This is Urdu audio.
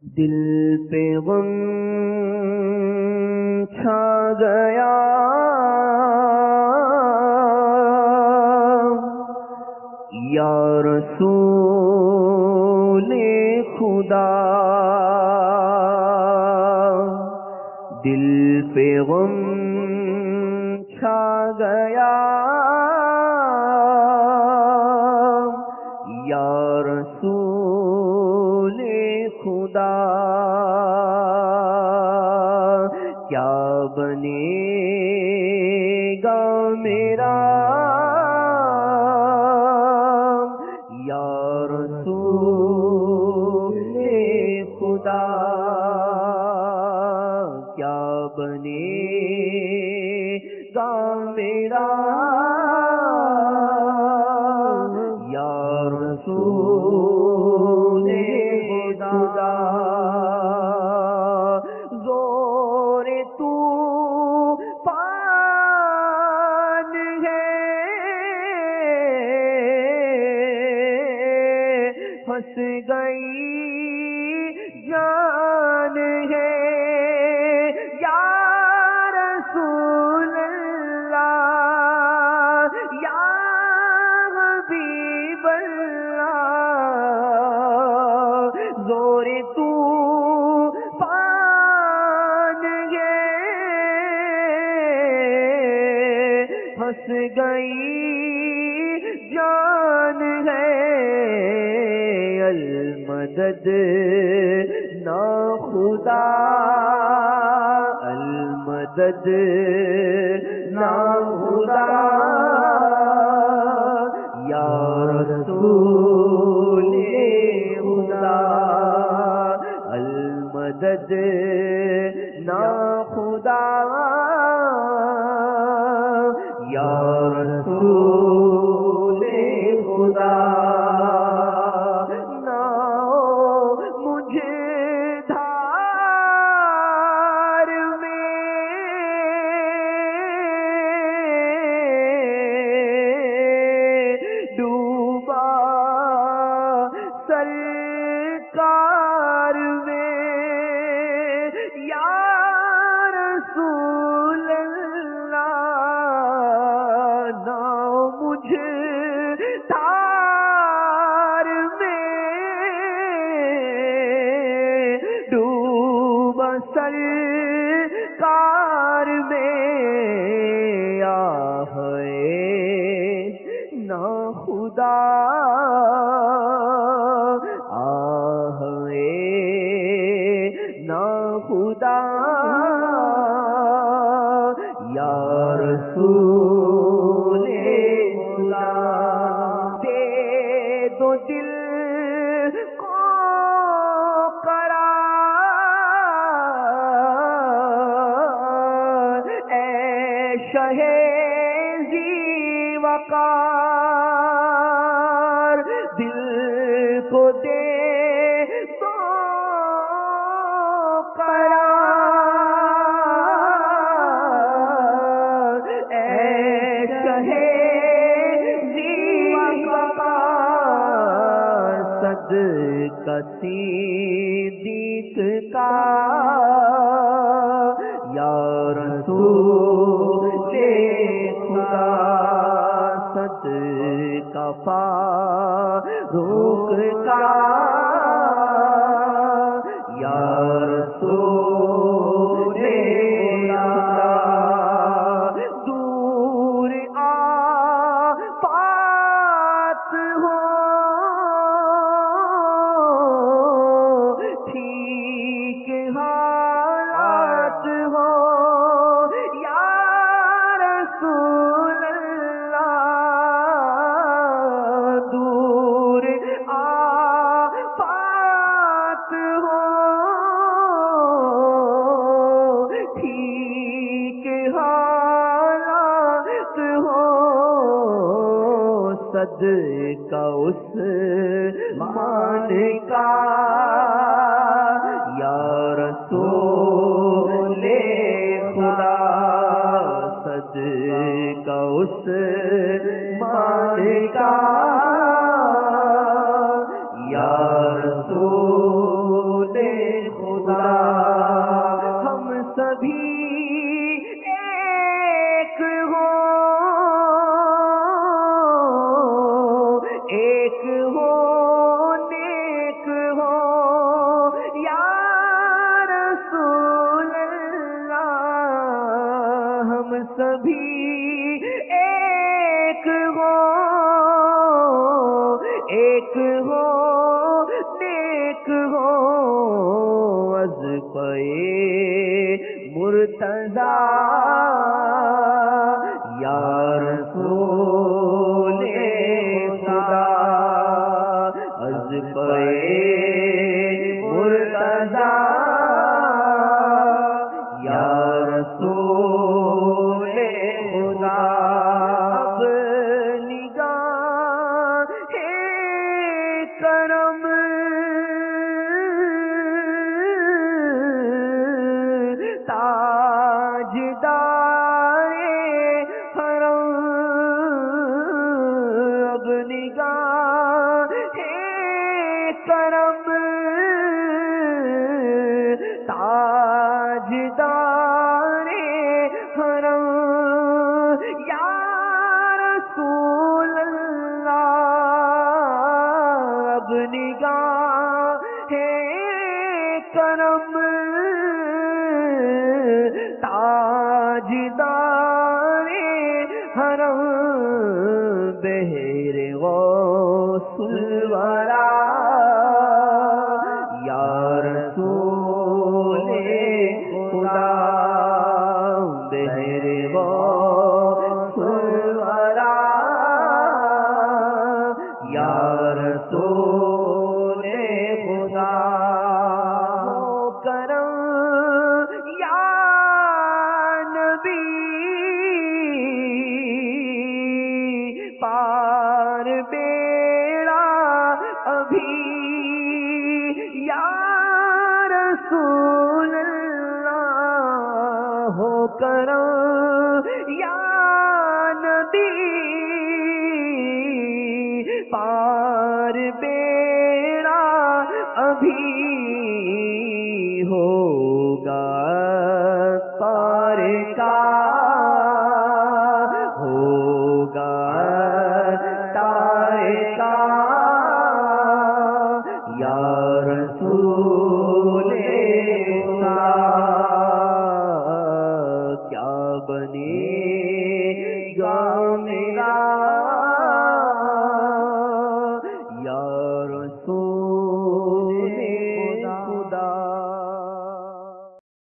دل پہ غم چھا گیا، یا رسول خدا، دل پہ غم چھا گیا، یا رسول خدا، کیا بنے گا میرا، یا رسول خدا، کیا بنے گا میرا، یا رسول خدا، زور طوفان ہے، پھنس گئی جان ہے، یا رسول اللہ، یا حبیب اللہ، زور طوفان ہے، پھنس گئی جان ہے، المدد نا خدا، المدد نا خدا، یا رسول خدا، المدد نا خدا، یا رسول خدا، سرکار میں، یا رسول اللہ، نہ مجھے تار میں ڈوبا، سرکار میں آہ نہ خدا، خدا، یا رسول خدا، دے دو دل کو قرار، اے شہ ذی وقار، دل کو دے صدیق کا، یا رسول خدا، صدقہ فاروق کا، یا رسول خدا، دور آفات ہو، حالات ہو، یا رسول اللہ، دور آفات ہو، ٹھیک حالات ہو، صدقہ عثمان کا، یا رسول خدا، صدقہ عثمان کا، یا رسول خدا ہم سبھی ایک ہو نیک ہو یا رسول اللہ ہم سبھی ایک ہو نیک ہو از پے مرتضی یا رسول خدا از پے مرتضی یا رسول خدا اب نگاہ کرم تاجدار حرم اب نگاہ کرم تاجدار حرم یا رسول اللہ اب نگاہ کرم تاجدار حرم بہر غوث الورا یا رسول خدا بہر غوث الورا یا رسول خدا کرم یا نبی پار بیڑا ابھی یا رسول اللہ ہو کرم یا نبی پار بیڑا ابھی ہوگا پار کا ہوگا تار کا یا رسول خدا